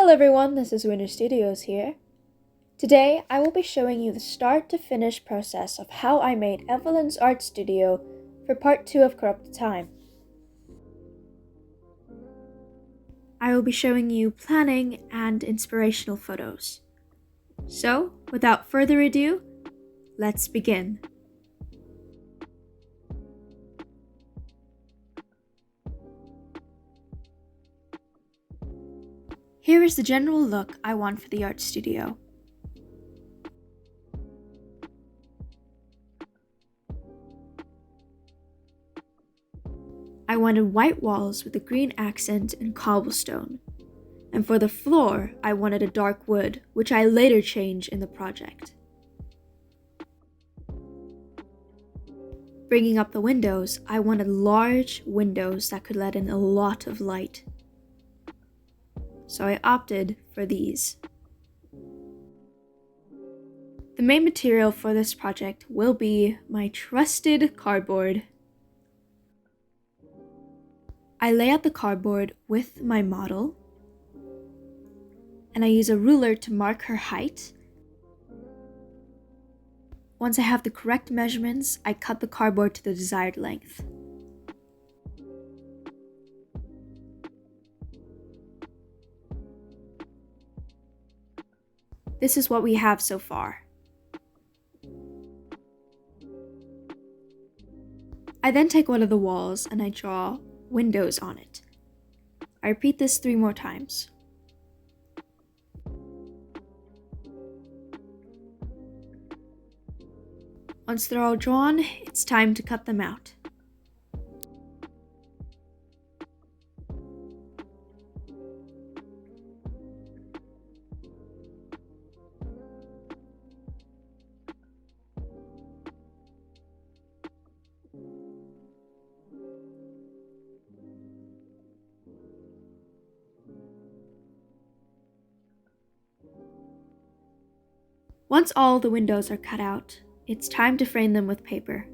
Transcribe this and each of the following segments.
Hello everyone, this is Winter Studios here. Today, I will be showing you the start to finish process of how I made Evelyn's art studio for part 2 of Corrupted Time. I will be showing you planning and inspirational photos. So, without further ado, let's begin. Here is the general look I want for the art studio. I wanted white walls with a green accent and cobblestone. And for the floor, I wanted a dark wood, which I later changed in the project. Bringing up the windows, I wanted large windows that could let in a lot of light. So I opted for these. The main material for this project will be my trusted cardboard. I lay out the cardboard with my model, and I use a ruler to mark her height. Once I have the correct measurements, I cut the cardboard to the desired length. This is what we have so far. I then take one of the walls and I draw windows on it. I repeat this 3 more times. Once they're all drawn, it's time to cut them out. Once all the windows are cut out, it's time to frame them with paper.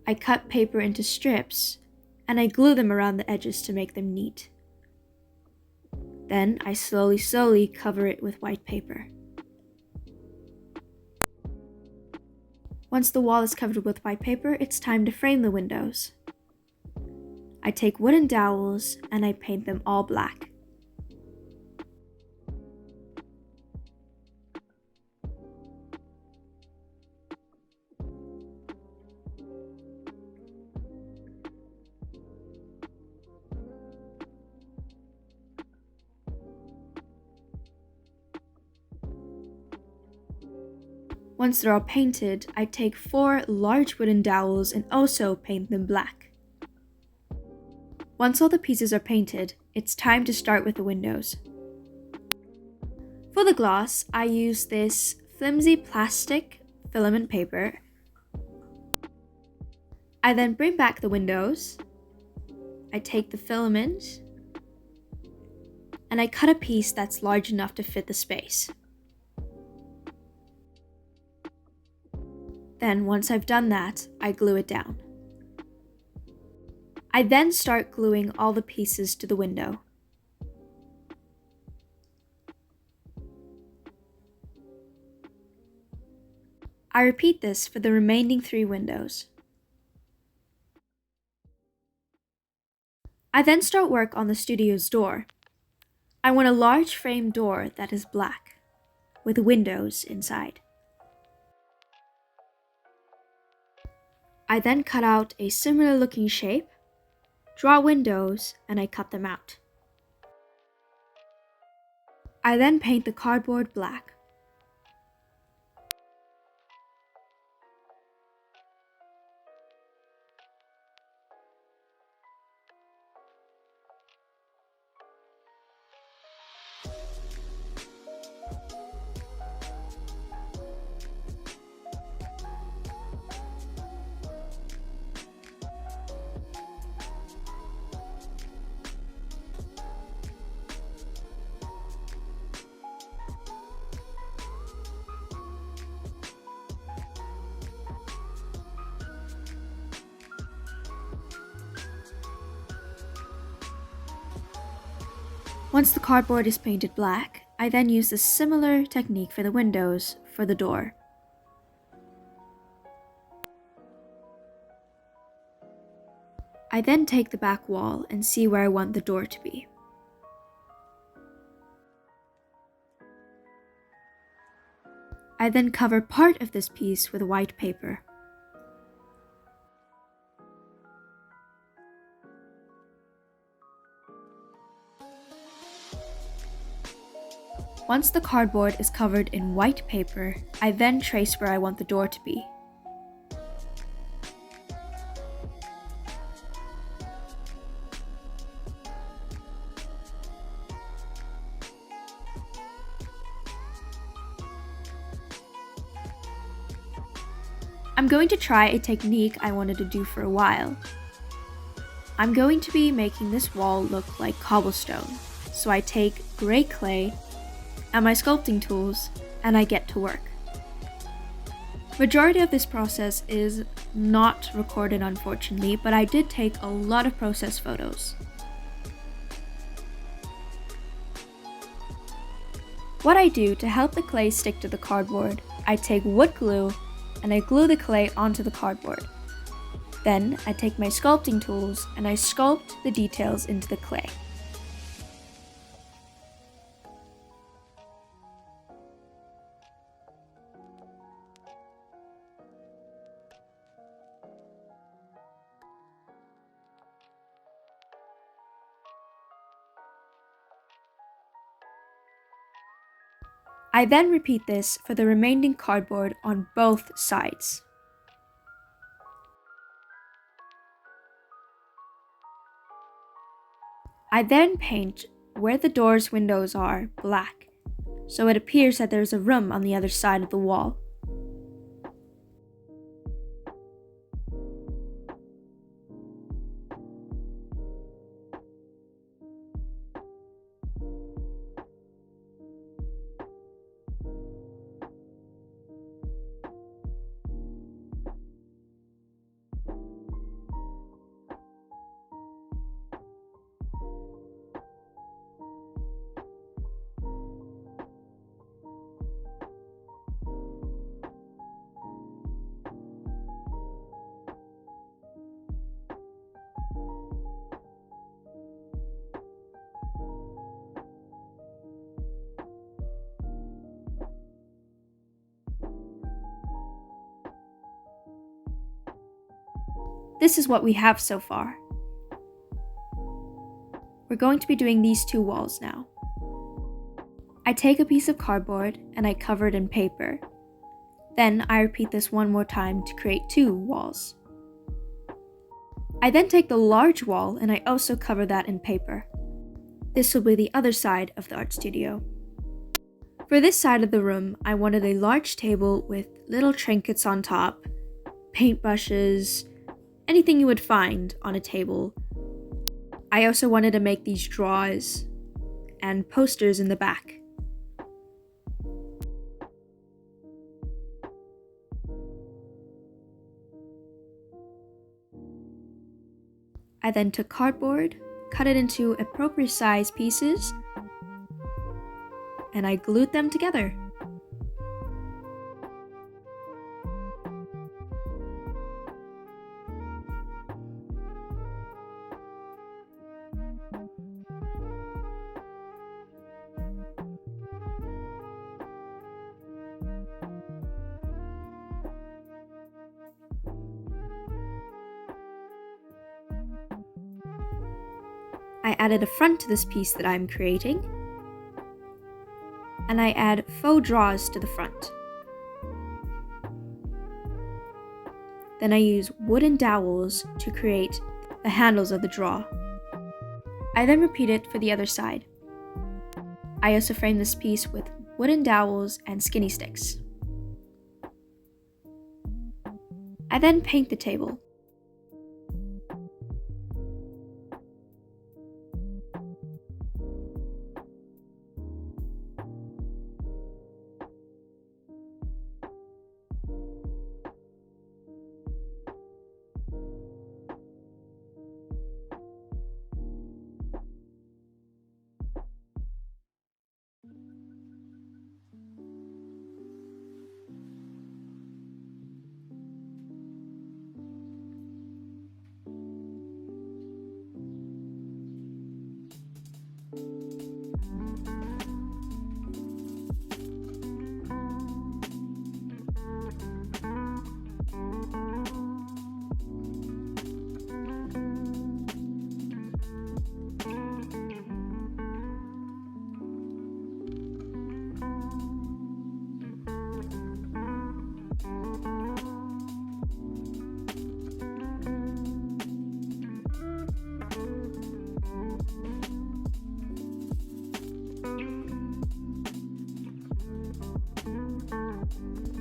I cut paper into strips, and I glue them around the edges to make them neat. Then I slowly cover it with white paper. Once the wall is covered with white paper, it's time to frame the windows. I take wooden dowels and I paint them all black. Once they're all painted, I take 4 large wooden dowels and also paint them black. Once all the pieces are painted, it's time to start with the windows. For the gloss, I use this flimsy plastic filament paper. I then bring back the windows. I take the filament and I cut a piece that's large enough to fit the space. Then, once I've done that, I glue it down. I then start gluing all the pieces to the window. I repeat this for the remaining 3 windows. I then start work on the studio's door. I want a large frame door that is black, with windows inside. I then cut out a similar looking shape, draw windows, and I cut them out. I then paint the cardboard black. Once the cardboard is painted black, I then use a similar technique for the windows for the door. I then take the back wall and see where I want the door to be. I then cover part of this piece with white paper. Once the cardboard is covered in white paper, I then trace where I want the door to be. I'm going to try a technique I wanted to do for a while. I'm going to be making this wall look like cobblestone, so I take gray clay and my sculpting tools, and I get to work. Majority of this process is not recorded, unfortunately, but I did take a lot of process photos. What I do to help the clay stick to the cardboard, I take wood glue and I glue the clay onto the cardboard. Then I take my sculpting tools and I sculpt the details into the clay. I then repeat this for the remaining cardboard on both sides. I then paint where the door's windows are black, so it appears that there's a room on the other side of the wall. This is what we have so far. We're going to be doing these two walls now. I take a piece of cardboard and I cover it in paper. Then I repeat this one more time to create two walls. I then take the large wall and I also cover that in paper. This will be the other side of the art studio. For this side of the room, I wanted a large table with little trinkets on top, paintbrushes, anything you would find on a table. I also wanted to make these drawers and posters in the back. I then took cardboard, cut it into appropriate size pieces, and I glued them together. I added a front to this piece that I'm creating, and I add faux drawers to the front. Then I use wooden dowels to create the handles of the drawer. I then repeat it for the other side. I also frame this piece with wooden dowels and skinny sticks. I then paint the table.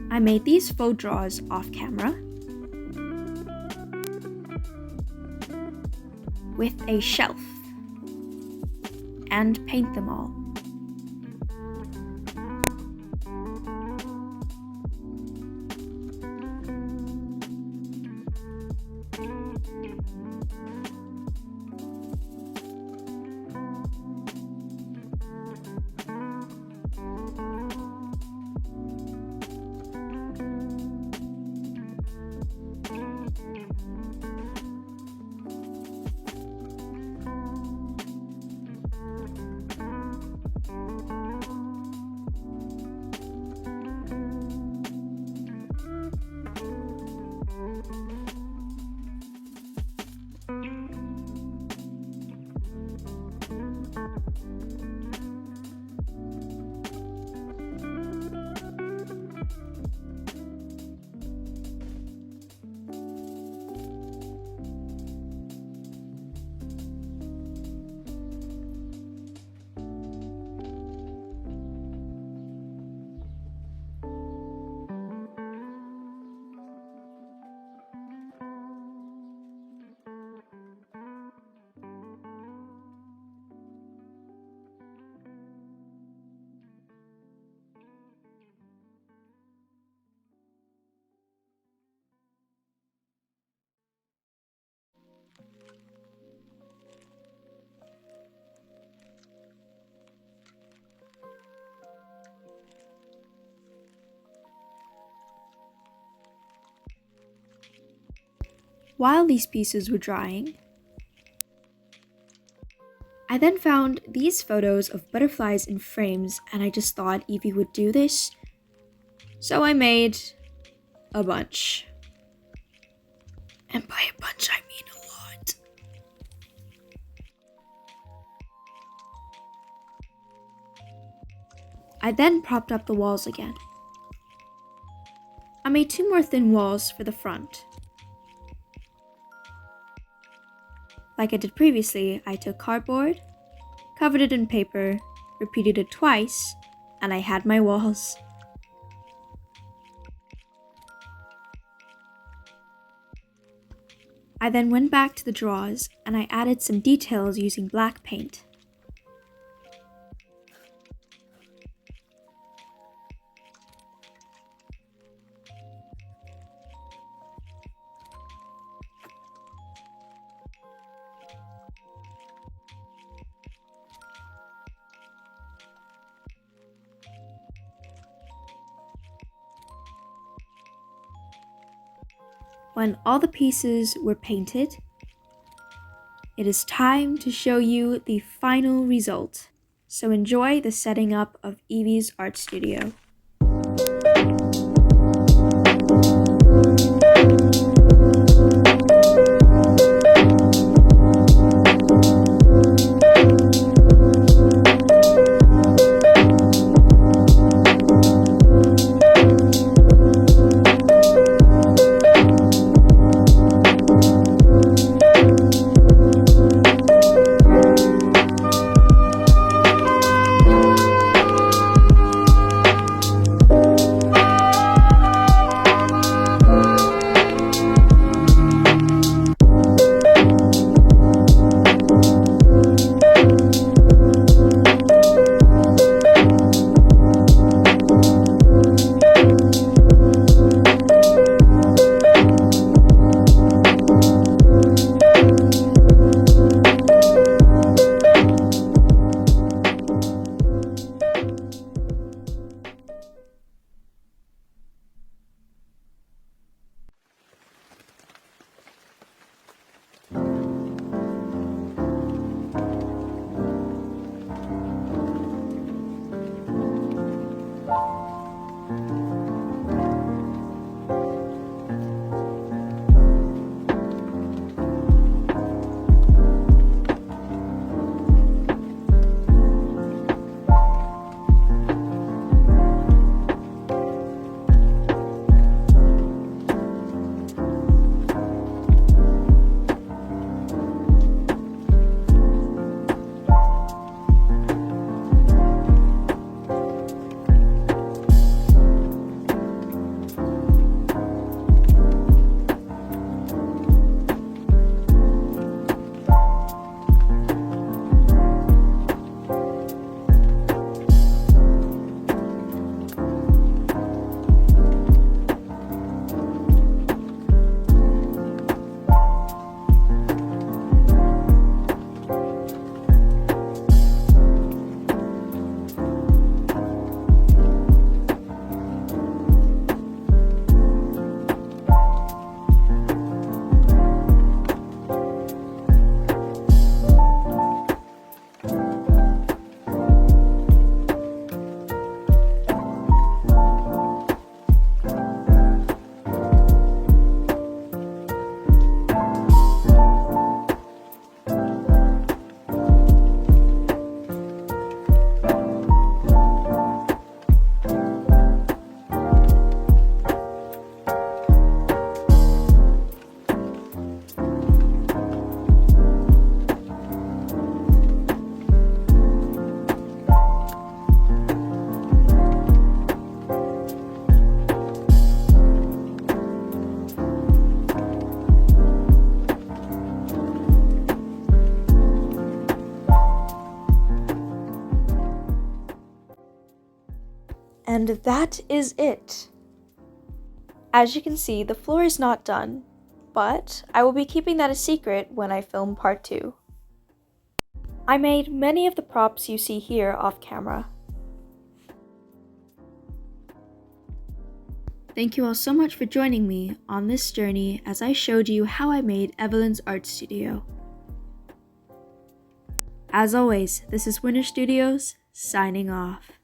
I made these faux drawers off camera with a shelf and paint them all. While these pieces were drying, I then found these photos of butterflies in frames, and I just thought Evie would do this. So I made a bunch. And by a bunch, I mean a lot. I then propped up the walls again. I made 2 more thin walls for the front. Like I did previously, I took cardboard, covered it in paper, repeated it twice, and I had my walls. I then went back to the drawers and I added some details using black paint. When all the pieces were painted, it is time to show you the final result. So enjoy the setting up of Evie's art studio. And that is it. As you can see, the floor is not done, but I will be keeping that a secret when I film part 2. I made many of the props you see here off camera. Thank you all so much for joining me on this journey as I showed you how I made Evelyn's art studio. As always, this is Winter Studios, signing off.